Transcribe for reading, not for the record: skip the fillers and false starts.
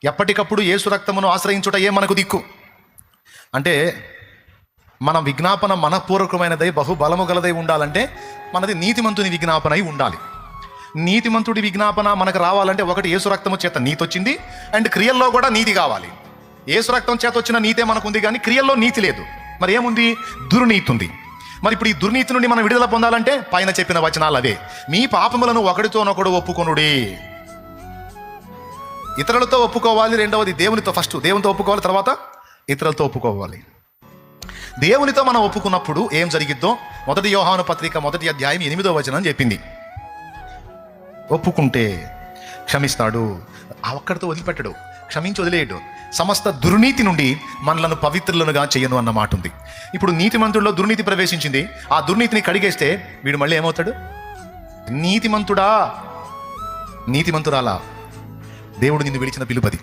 ఎప్పటికప్పుడు యేసు రక్తమును ఆశ్రయించుటయే మనకు దిక్కు. అంటే మన విజ్ఞాపన మనపూర్వకమైనదై బహుబలము గలదై ఉండాలంటే మనది నీతిమంతుని విజ్ఞాపన అయి ఉండాలి. నీతిమంతుడి విజ్ఞాపన మనకు రావాలంటే ఒకటి యేసు రక్తము చేత నీతి వచ్చింది, అండ్ క్రియల్లో కూడా నీతి కావాలి. యేసు రక్తం చేత వచ్చిన నీతే మనకు ఉంది, కానీ క్రియల్లో నీతి లేదు. మరి ఏముంది? దుర్నీతి ఉంది. మరి ఇప్పుడు ఈ దుర్నీతి నుండి మనం విడుదల పొందాలంటే పైన చెప్పిన వచనాలు అవే. మీ పాపములను ఒకడితోనొకడు ఒప్పుకొనుడి. ఇతరులతో ఒప్పుకోవాలి, రెండవది దేవునితో. ఫస్ట్ దేవునితో ఒప్పుకోవాలి, తర్వాత ఇతరులతో ఒప్పుకోవాలి. దేవునితో మనం ఒప్పుకున్నప్పుడు ఏం జరిగిద్దో 1 యోహాను పత్రిక 1వ అధ్యాయం 8వ వచనం చెప్పింది. ఒప్పుకుంటే క్షమిస్తాడు, ఒక్కడితో వదిలిపెట్టడు, క్షమించి వదిలేయడు. సమస్త దుర్నీతి నుండి మనలను పవిత్రులనుగా చేయను అన్న మాట ఉంది. ఇప్పుడు నీతిమంతుడిలో దుర్నీతి ప్రవేశించింది, ఆ దుర్నీతిని కడిగేస్తే వీడు మళ్ళీ ఏమవుతాడు? నీతిమంతుడా, నీతిమంతురాలా, దేవుడు నిన్ను విడిచిన పిలుపది.